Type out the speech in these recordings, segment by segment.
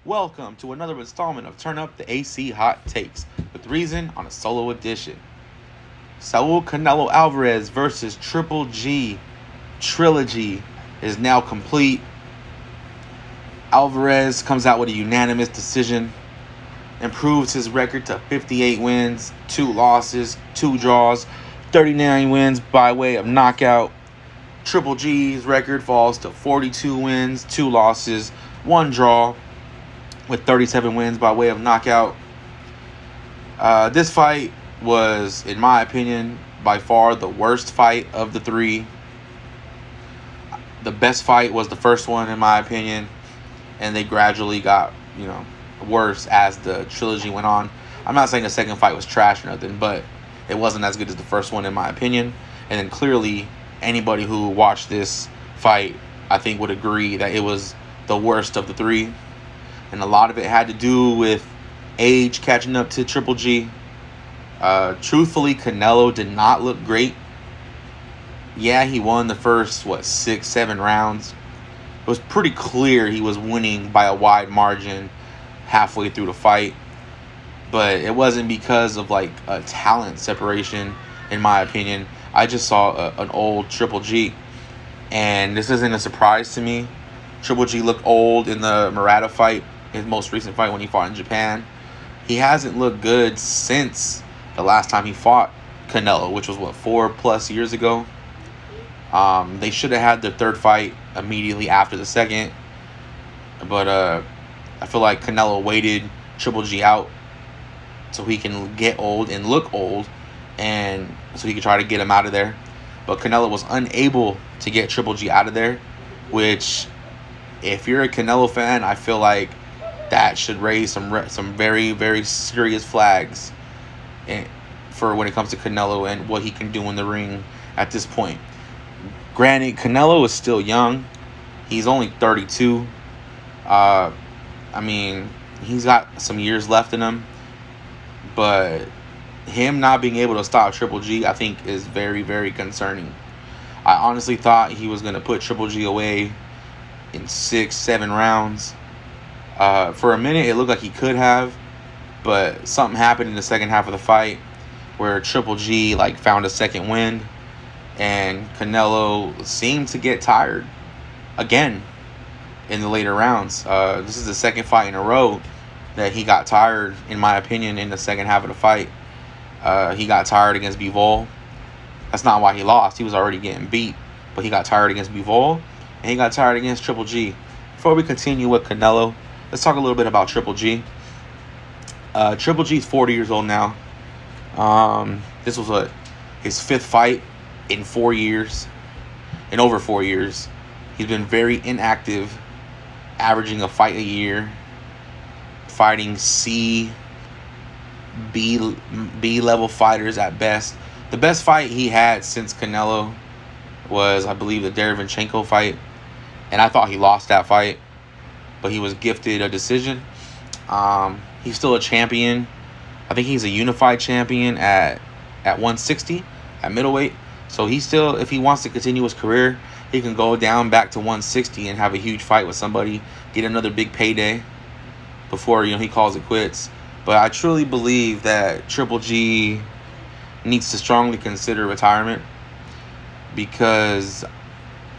Welcome to another installment of Turn Up the AC Hot Takes with Reason on a solo edition. Saul Canelo Alvarez versus Triple G trilogy is now complete. Alvarez comes out with a unanimous decision, improves his record to 58 wins, 2 losses, 2 draws, 39 wins by way of knockout. Triple G's record falls to 42 wins, 2 losses, 1 draw, with 37 wins by way of knockout. This fight was, in my opinion, by far the worst fight of the 3. The best fight was the first one, in my opinion, and they gradually got, worse as the trilogy went on. I'm not saying the second fight was trash or nothing, but it wasn't as good as the first one, in my opinion. And then clearly, anybody who watched this fight, I think, would agree that it was the worst of the 3. And a lot of it had to do with age catching up to Triple G. Truthfully, Canelo did not look great. Yeah, he won the first, 6-7 rounds. It was pretty clear he was winning by a wide margin halfway through the fight. But it wasn't because of, a talent separation, in my opinion. I just saw an old Triple G. And this isn't a surprise to me. Triple G looked old in the Murata fight, his most recent fight when he fought in Japan. He hasn't looked good since the last time he fought Canelo, which was 4+ years ago. They should have had their third fight immediately after the second, but I feel like Canelo waited Triple G out so he can get old and look old, and so he could try to get him out of there. But Canelo was unable to get Triple G out of there, which, if you're a Canelo fan, I feel like that should raise some very, very serious flags for when it comes to Canelo and what he can do in the ring at this point. Granted, Canelo is still young. He's only 32. He's got some years left in him. But him not being able to stop Triple G, I think, is very, very concerning. I honestly thought he was going to put Triple G away in 6-7 rounds. For a minute, it looked like he could have, but something happened in the second half of the fight where Triple G found a second wind, and Canelo seemed to get tired again in the later rounds. This is the second fight in a row that he got tired, in my opinion, in the second half of the fight. He got tired against Bivol. That's not why he lost. He was already getting beat, but he got tired against Bivol, and he got tired against Triple G. Before we continue with Canelo, let's talk a little bit about Triple G. Triple G's 40 years old now. This was his 5th fight in 4 years. In over 4 years. He's been very inactive, averaging a fight a year, fighting B level fighters at best. The best fight he had since Canelo was, I believe, the Derevyanchenko fight, and I thought he lost that fight, but he was gifted a decision. He's still a champion. I think he's a unified champion at 160 at middleweight. So he still, if he wants to continue his career, he can go down back to 160 and have a huge fight with somebody, get another big payday before he calls it quits. But I truly believe that Triple G needs to strongly consider retirement, because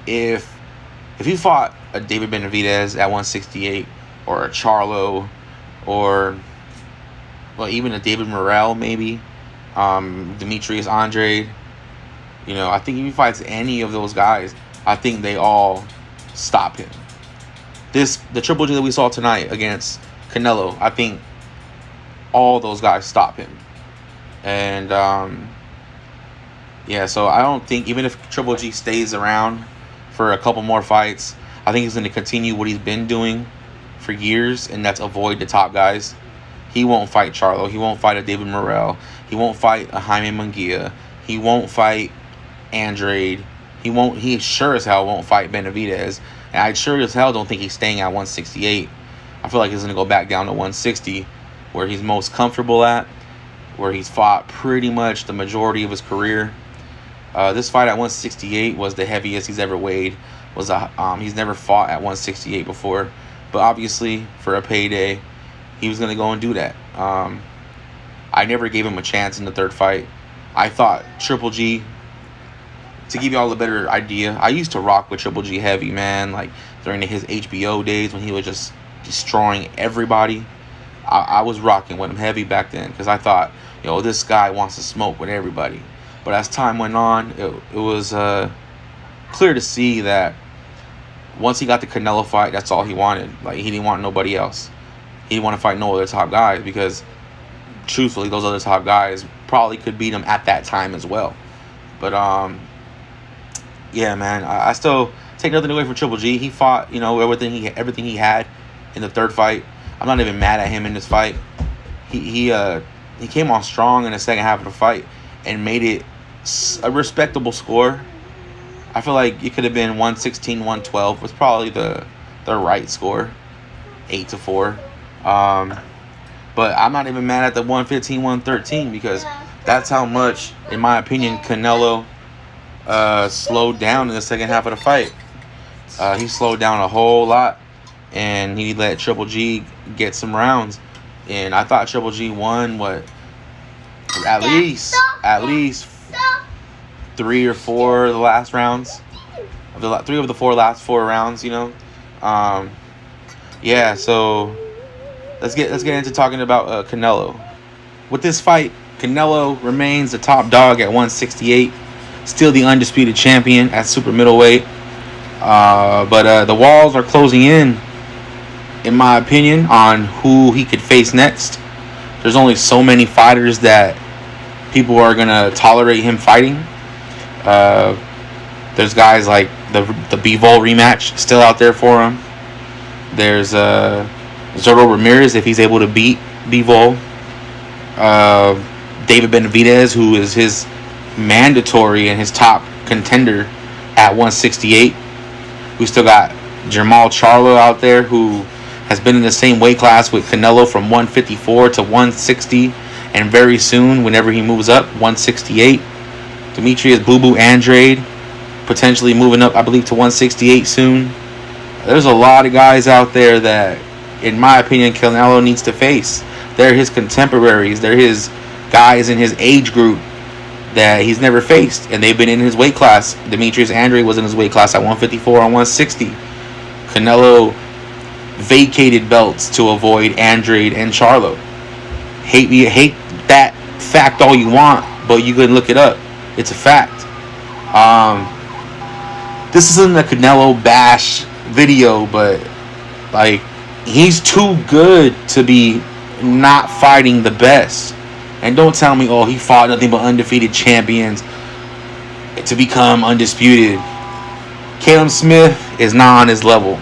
if he fought a David Benavidez at 168, or a Charlo, or even a David Morrell, maybe Demetrius Andrade, I think if he fights any of those guys, I think they all stop him. The Triple G that we saw tonight against Canelo, I think all those guys stop him. And so I don't think, even if Triple G stays around for a couple more fights, I think he's going to continue what he's been doing for years, and that's avoid the top guys. He won't fight Charlo. He won't fight a David Morrell. He won't fight a Jaime Munguia. He won't fight Andrade. He sure as hell won't fight Benavidez. And I sure as hell don't think he's staying at 168. I feel like he's going to go back down to 160, where he's most comfortable at, where he's fought pretty much the majority of his career. This fight at 168 was the heaviest he's ever weighed. He's never fought at 168 before. But obviously, for a payday, he was going to go and do that. I never gave him a chance in the third fight. I thought Triple G, to give you all a better idea, I used to rock with Triple G heavy, man. Like during his HBO days when he was just destroying everybody. I was rocking with him heavy back then because I thought, this guy wants to smoke with everybody. But as time went on, it was clear to see that once he got the Canelo fight, that's all he wanted. Like, he didn't want nobody else. He didn't want to fight no other top guys because, truthfully, those other top guys probably could beat him at that time as well. But, yeah, man, I still take nothing away from Triple G. He fought, everything he had in the third fight. I'm not even mad at him in this fight. He came on strong in the second half of the fight and made it a respectable score. I feel like it could have been 116-112 was probably the right score, 8-4. But I'm not even mad at the 115-113 because that's how much, in my opinion, Canelo slowed down in the second half of the fight. He slowed down a whole lot, and he let Triple G get some rounds. And I thought Triple G won at least 3 or 4 of the last rounds, 3 of the 4 last 4 rounds. Yeah. So let's get into talking about Canelo. With this fight, Canelo remains the top dog at 168, still the undisputed champion at super middleweight. But the walls are closing in my opinion, on who he could face next. There's only so many fighters that people are going to tolerate him fighting. There's guys like the Bivol rematch still out there for him. There's Zurdo Ramirez, if he's able to beat Bivol. David Benavidez, who is his mandatory and his top contender at 168. We still got Jermall Charlo out there, who has been in the same weight class with Canelo from 154 to 160, and very soon, whenever he moves up, 168. Demetrius Boo Boo Andrade, potentially moving up, I believe, to 168 soon. There's a lot of guys out there that, in my opinion, Canelo needs to face. They're his contemporaries. They're his guys in his age group that he's never faced, and they've been in his weight class. Demetrius Andrade was in his weight class at 154 and 160. Canelo vacated belts to avoid Andrade and Charlo. Hate that fact all you want, but you can look it up. It's a fact. This isn't a Canelo bash video, but like, he's too good to be not fighting the best. And don't tell me, he fought nothing but undefeated champions to become undisputed. Caleb Smith is not on his level.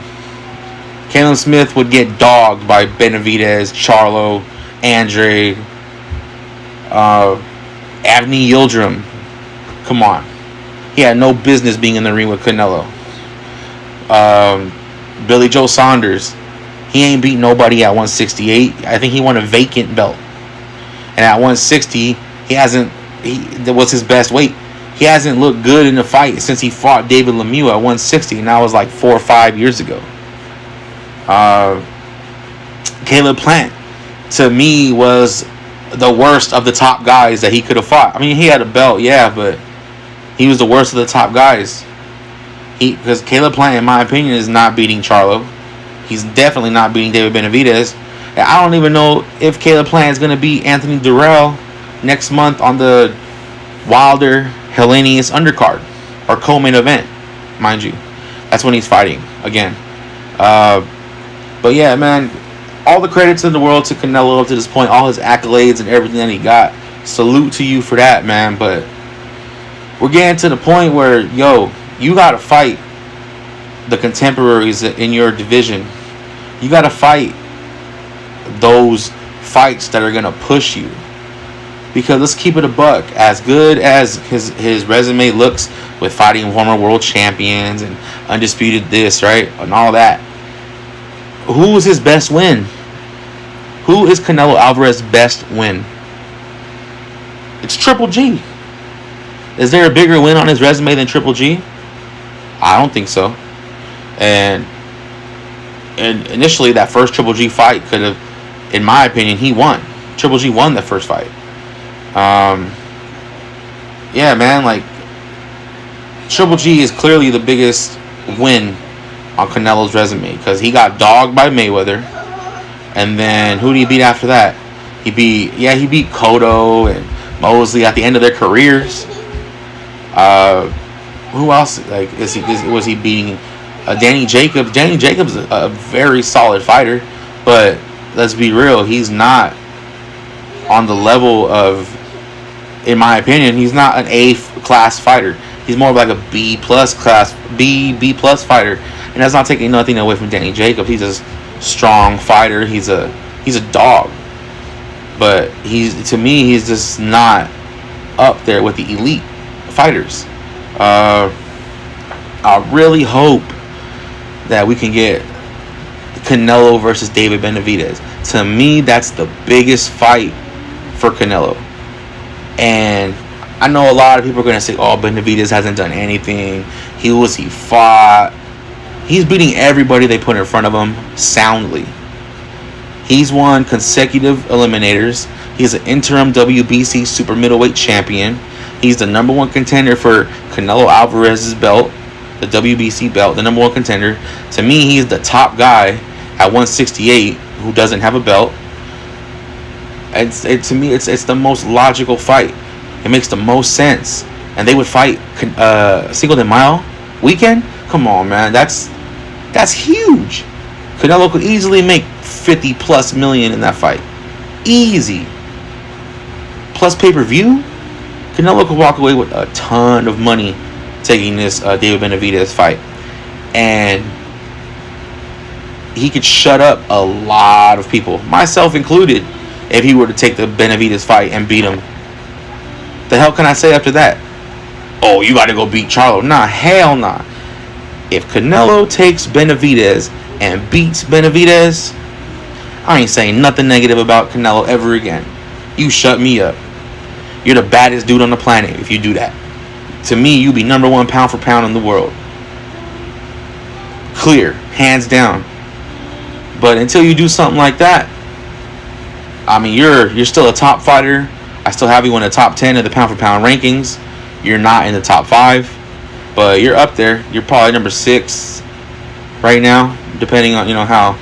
Caleb Smith would get dogged by Benavidez, Charlo, Andrade, Avni Yildirim. Come on. He had no business being in the ring with Canelo. Billy Joe Saunders. He ain't beat nobody at 168. I think he won a vacant belt. And at 160, that was his best weight. He hasn't looked good in the fight since he fought David Lemieux at 160, and that was like 4 or 5 years ago. Caleb Plant, to me, was the worst of the top guys that he could have fought. I mean, he had a belt, yeah, but he was the worst of the top guys. Because Caleb Plant, in my opinion, is not beating Charlo. He's definitely not beating David Benavidez. And I don't even know if Caleb Plant is going to beat Anthony Durrell next month on the Wilder Helenius undercard, or co-main event, mind you. That's when he's fighting again. But yeah, man, all the credits in the world to Canelo up to this point, all his accolades and everything that he got. Salute to you for that, man. But we're getting to the point where, you got to fight the contemporaries in your division. You got to fight those fights that are going to push you. Because let's keep it a buck. As good as his resume looks with fighting former world champions and undisputed this, right? And all that. Who is his best win? Who is Canelo Alvarez's best win? It's Triple G. Is there a bigger win on his resume than Triple G? I don't think so. And and initially that first Triple G fight could have, in my opinion, he won. Triple G won that first fight. Yeah, man, like Triple G is clearly the biggest win on Canelo's resume because he got dogged by Mayweather, and then who did he beat after that? He beat Cotto and Mosley at the end of their careers. Who else? Like, was he beating Danny Jacobs? Danny Jacobs is a very solid fighter, but let's be real, he's not on the level of, in my opinion, he's not an A class fighter. He's more like a B plus fighter, and that's not taking nothing away from Danny Jacobs. He's a strong fighter. He's a dog, but to me he's just not up there with the elite fighters. I really hope that we can get Canelo versus David Benavidez. To me, that's the biggest fight for Canelo. And I know a lot of people are going to say, oh, Benavidez hasn't done anything. He fought. He's beating everybody they put in front of him soundly. He's won consecutive eliminators. He's an interim WBC super middleweight champion. He's the number one contender for Canelo Alvarez's belt, the WBC belt, the number one contender. To me, he's the top guy at 168 who doesn't have a belt. To me, it's the most logical fight. It makes the most sense. And they would fight Cinco de Mayo weekend? Come on, man. That's huge. Canelo could easily make 50 plus million in that fight. Easy. Plus pay-per-view? Canelo could walk away with a ton of money taking this David Benavidez fight. And he could shut up a lot of people, myself included, if he were to take the Benavidez fight and beat him. The hell can I say after that? Oh, you got to go beat Charlo. Nah, hell nah. If Canelo takes Benavidez and beats Benavidez, I ain't saying nothing negative about Canelo ever again. You shut me up. You're the baddest dude on the planet if you do that. To me, you be number one pound for pound in the world. Clear, hands down. But until you do something like that, I mean, you're still a top fighter. I still have you in the top 10 of the pound for pound rankings. You're not in the top 5, but you're up there. You're probably number 6 right now, depending on how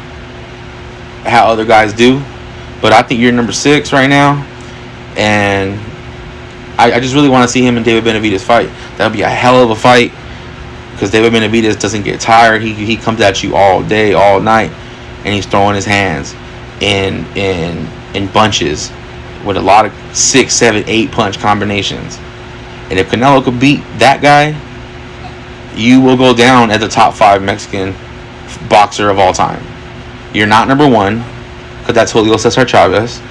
other guys do. But I think you're number 6 right now, and I just really want to see him and David Benavidez fight. That'll be a hell of a fight because David Benavidez doesn't get tired. He comes at you all day, all night, and he's throwing his hands in bunches with a lot of 6, 7, 8 punch combinations. And if Canelo could beat that guy, you will go down as the top 5 Mexican boxer of all time. You're not number 1 because that's Julio Cesar Chavez.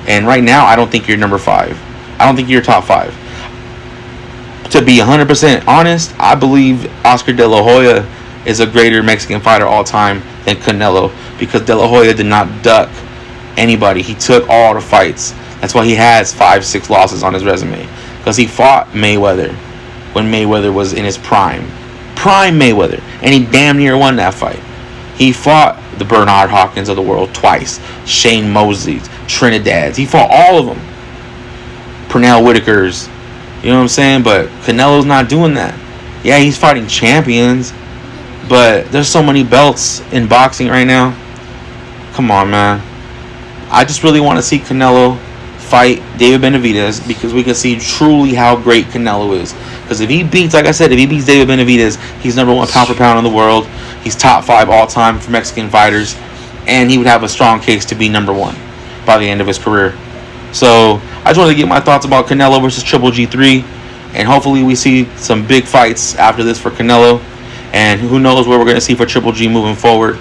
And right now, I don't think you're number 5. I don't think you're top 5. To be 100% honest, I believe Oscar De La Hoya is a greater Mexican fighter all time than Canelo because De La Hoya did not duck anybody. He took all the fights. That's why he has 5, 6 losses on his resume. Because he fought Mayweather when Mayweather was in his prime. Prime Mayweather. And he damn near won that fight. He fought the Bernard Hopkins of the world twice. Shane Mosley's, Trinidad's. He fought all of them. Pernell Whitaker's. You know what I'm saying? But Canelo's not doing that. Yeah, he's fighting champions. But there's so many belts in boxing right now. Come on, man. I just really want to see Canelo fight David Benavidez because we can see truly how great Canelo is. Because if he beats David Benavidez, he's number 1 pound for pound in the world. He's top 5 all time for Mexican fighters, and he would have a strong case to be number 1 by the end of his career. So I just wanted to get my thoughts about Canelo versus Triple G III, and hopefully we see some big fights after this for Canelo, and who knows where we're going to see for Triple G moving forward.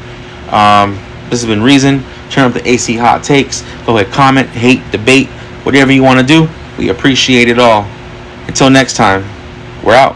This has been Reason. Turn up the AC hot takes. Go ahead, comment, hate, debate, whatever you want to do. We appreciate it all. Until next time, we're out.